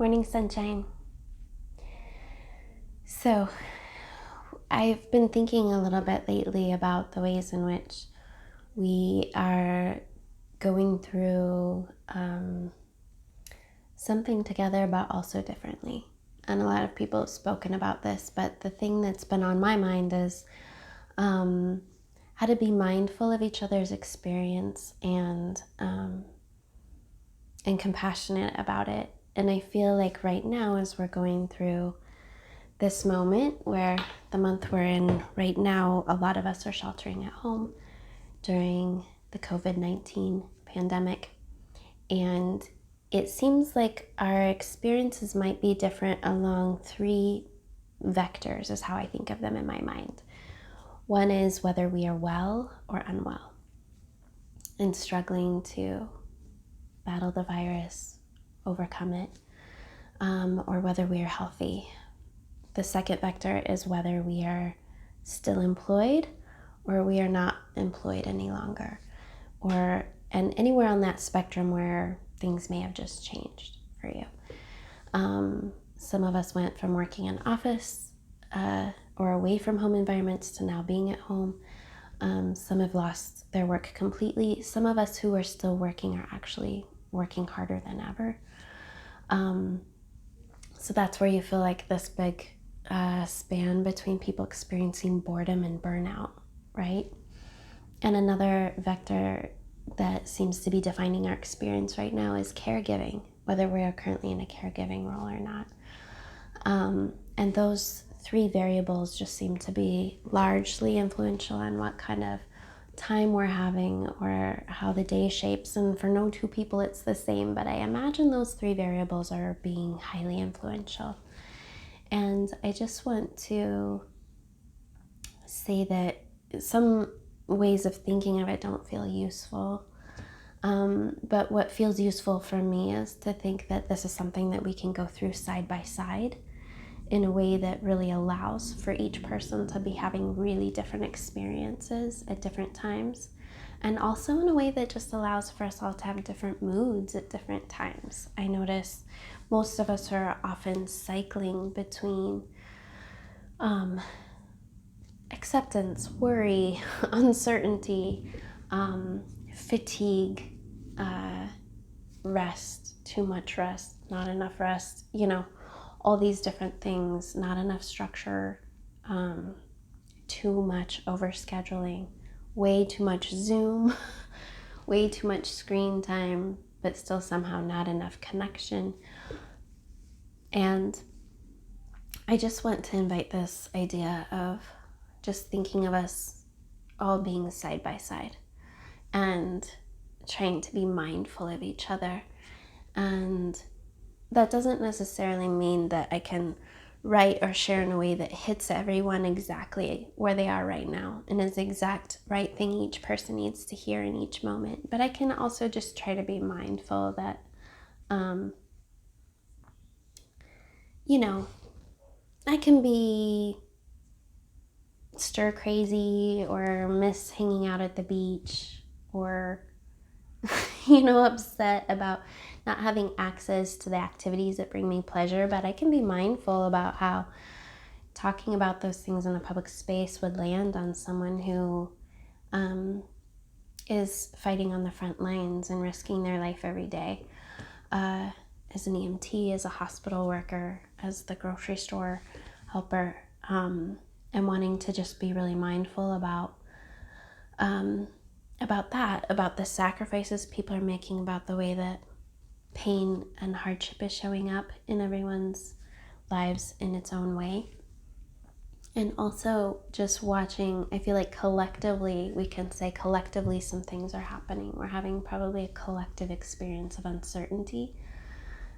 Morning, sunshine. So, I've been thinking a little bit lately about the ways in which we are going through something together, but also differently. And a lot of people have spoken about this, but the thing that's been on my mind is how to be mindful of each other's experience and compassionate about it. And I feel like right now, as we're going through this moment where the month we're in right now, a lot of us are sheltering at home during the COVID-19 pandemic. And it seems like our experiences might be different along three vectors, is how I think of them in my mind. One is whether we are well or unwell and struggling to battle the virus, overcome it, or whether we are healthy. The second vector is whether we are still employed or we are not employed any longer, and anywhere on that spectrum where things may have just changed for you. Some of us went from working in office or away from home environments to now being at home. Some have lost their work completely. Some of us who are still working are actually working harder than ever. So that's where you feel like this big span between people experiencing boredom and burnout, right? And another vector that seems to be defining our experience right now is caregiving, whether we are currently in a caregiving role or not. And those three variables just seem to be largely influential on what kind of time we're having or how the day shapes. And for no two people it's the same, but I imagine those three variables are being highly influential. And I just want to say that some ways of thinking of it don't feel useful. But what feels useful for me is to think that this is something that we can go through side by side in a way that really allows for each person to be having really different experiences at different times. And also in a way that just allows for us all to have different moods at different times. I notice most of us are often cycling between acceptance, worry, uncertainty, fatigue, rest, too much rest, not enough rest, all these different things, not enough structure, too much overscheduling, way too much Zoom, way too much screen time, but still somehow not enough connection. And I just want to invite this idea of just thinking of us all being side by side and trying to be mindful of each other. And that doesn't necessarily mean that I can write or share in a way that hits everyone exactly where they are right now and is the exact right thing each person needs to hear in each moment. But I can also just try to be mindful that, I can be stir crazy or miss hanging out at the beach or upset about not having access to the activities that bring me pleasure, but I can be mindful about how talking about those things in a public space would land on someone who is fighting on the front lines and risking their life every day, as an EMT, as a hospital worker, as the grocery store helper, and wanting to just be really mindful about that, about the sacrifices people are making, about the way that pain and hardship is showing up in everyone's lives in its own way. And also just watching, I feel like collectively, we can say collectively some things are happening. We're having probably a collective experience of uncertainty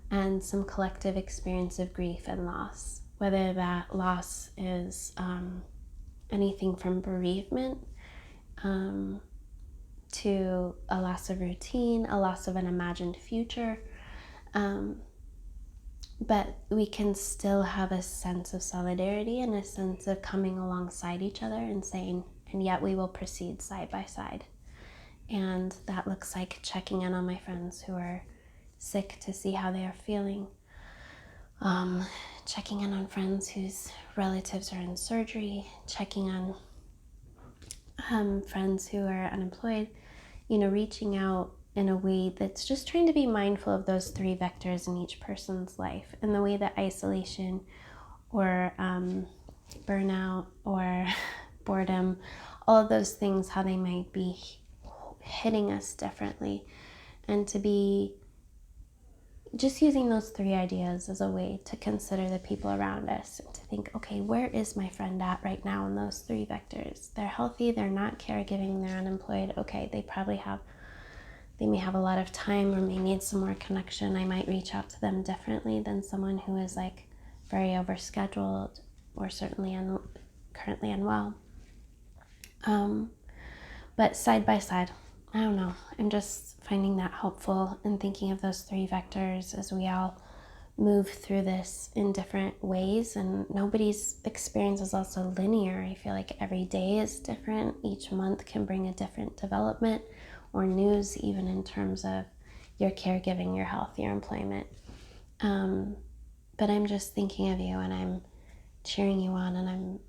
and some collective experience of grief and loss, whether that loss is anything from bereavement to a loss of routine, a loss of an imagined future. But we can still have a sense of solidarity and a sense of coming alongside each other and saying, and yet we will proceed side by side. And that looks like checking in on my friends who are sick to see how they are feeling. checking in on friends whose relatives are in surgery, checking on friends who are unemployed, reaching out in a way that's just trying to be mindful of those three vectors in each person's life, and the way that isolation or burnout or boredom, all of those things, how they might be hitting us differently, and to be just using those three ideas as a way to consider the people around us and to think, okay, where is my friend at right now in those three vectors? They're healthy, they're not caregiving, they're unemployed. Okay, they may have a lot of time or may need some more connection. I might reach out to them differently than someone who is like very overscheduled or certainly currently unwell. But side by side, I don't know. I'm just finding that helpful and thinking of those three vectors as we all move through this in different ways. And nobody's experience is also linear. I feel like every day is different. Each month can bring a different development or news, even in terms of your caregiving, your health, your employment. But I'm just thinking of you, and I'm cheering you on, and I'm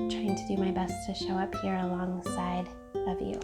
trying to do my best to show up here alongside of you.